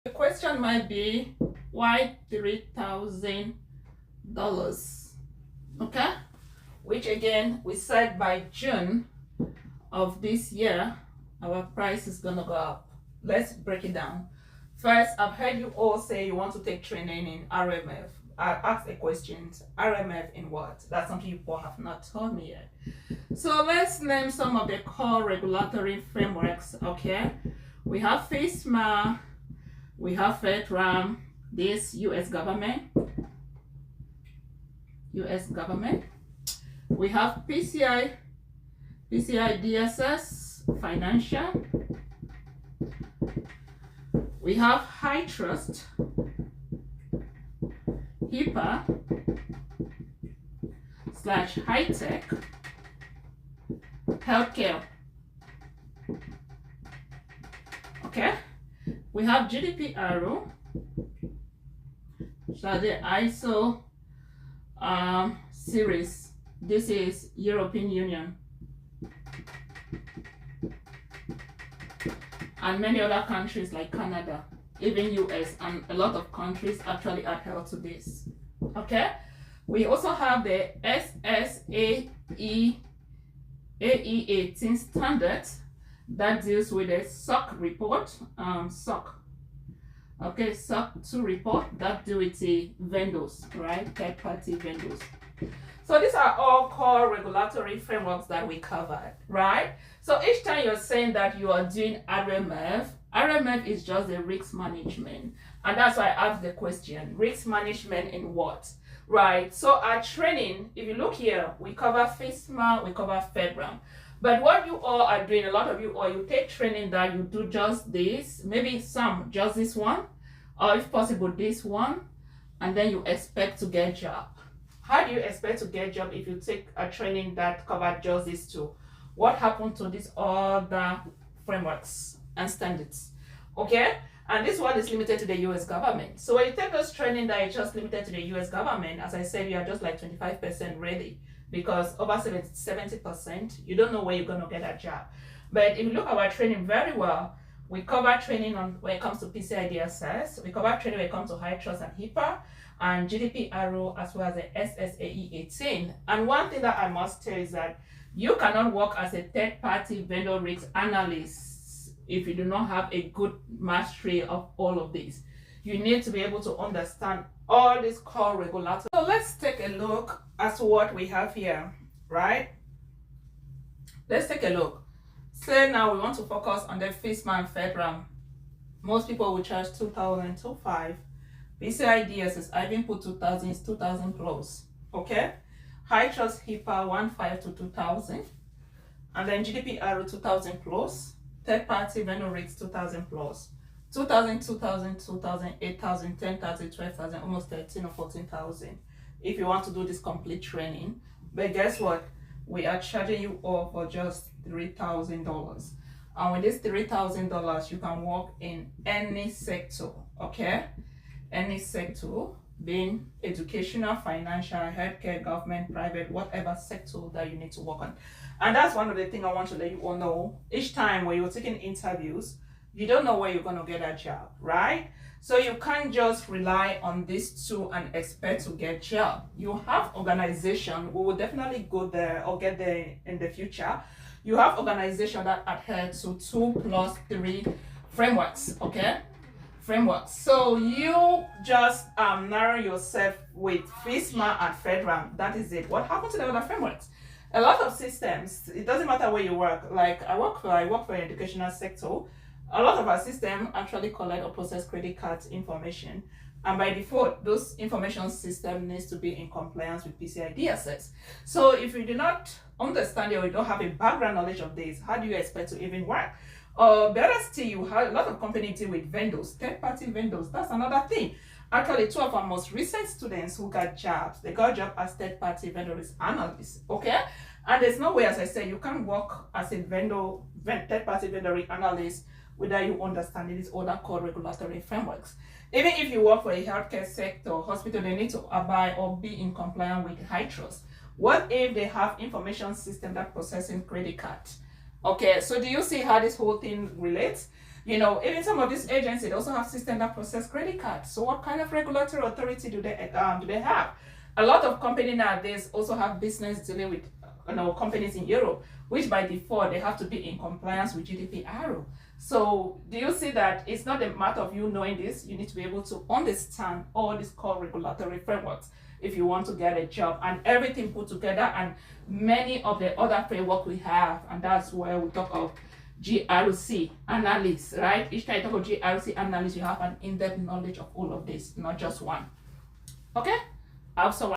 The question might be, why $3,000? Okay, which again we said by June of this year our price is gonna go up. Let's break it down. First, I've heard you all say you want to take training in RMF. I asked the questions, RMF in what? That's something you all have not told me yet. So let's name some of the core regulatory frameworks. Okay, we have FISMA, we have FEDRAMP, this US government. We have PCI DSS, financial. We have HITRUST, HIPAA / high-tech, healthcare. Okay, we have GDPR, so the ISO series. This is European Union, and many other countries like Canada, even US, and a lot of countries actually adhere to this. Okay, we also have the SSAE AE18 standards that deals with the SOC report, okay, SOC 2 report that deal with the vendors, right, third-party vendors. So these are all core regulatory frameworks that we covered, right? So each time you're saying that you are doing RMF is just the risk management. And that's why I asked the question, risk management in what? Right, so our training, if you look here, we cover FISMA, we cover FEDRAMP. But what you all are doing, a lot of you all, you take training that you do just this, maybe some, just this one, or if possible, this one, and then you expect to get a job. How do you expect to get a job if you take a training that covered just these two? What happened to these other frameworks and standards? Okay, and this one is limited to the US government. So when you take those training that is just limited to the US government, as I said, you are just like 25% ready, because over 70%, you don't know where you're going to get a job. But if you look at our training very well, we cover training on when it comes to PCI DSS, we cover training when it comes to HITRUST and HIPAA, and GDPR, as well as the SSAE 18. And one thing that I must tell is that you cannot work as a third-party vendor risk analyst if you do not have a good mastery of all of these. You need to be able to understand all these core regulatory. So let's take a look at what we have here, right? Let's take a look. Say now we want to focus on the FISMA and FEDRAMP. Most people will charge 2,000, 2,500. PCI DSS, I even put 2,000, is 2,000 plus. Okay? HITRUST HIPAA 1,500 to 2,000. And then GDPR 2,000 plus. Third party vendor risk 2,000 plus. 2,000, 2,000, 2,000, 8,000, 10,000, 12,000, almost 13 or 14,000 if you want to do this complete training. But guess what? We are charging you all for just $3,000. And with this $3,000, you can work in any sector, okay? Any sector, being educational, financial, healthcare, government, private, whatever sector that you need to work on. And that's one of the things I want to let you all know. Each time when you're taking interviews, you don't know where you're going to get a job, right? So you can't just rely on these two and expect to get a job. You have organization, we will definitely go there or get there in the future. You have organization that adhere to 2+3 frameworks, okay? Frameworks. So you just narrow yourself with FISMA and FEDRAMP. That is it. What happened to the other frameworks? A lot of systems, it doesn't matter where you work. Like I work for an educational sector. A lot of our systems actually collect or process credit card information. And by default, those information system needs to be in compliance with PCI DSS. So if you do not understand it or you don't have a background knowledge of this, how do you expect to even work? Better still, you have a lot of companies deal with vendors, third-party vendors. That's another thing. Actually, two of our most recent students who got jobs, they got job as third-party vendor risk analysts, okay? And there's no way, as I said, you can't work as a third-party vendor risk analyst without you understanding these other core regulatory frameworks. Even if you work for a healthcare sector, hospital, they need to abide or be in compliance with HITRUST. What if they have information system that processing credit card? Okay, so do you see how this whole thing relates? You know, even some of these agencies, they also have systems that process credit cards. So what kind of regulatory authority do they have? A lot of companies nowadays also have business dealing with companies in Europe, which by default they have to be in compliance with GDPR. So do you see that it's not a matter of you knowing this? You need to be able to understand all these core regulatory frameworks if you want to get a job, and everything put together, and many of the other framework we have, and that's where we talk of GRC analyst, right? Each time you talk of GRC analyst, you have an in-depth knowledge of all of this, not just one. Okay? I have someone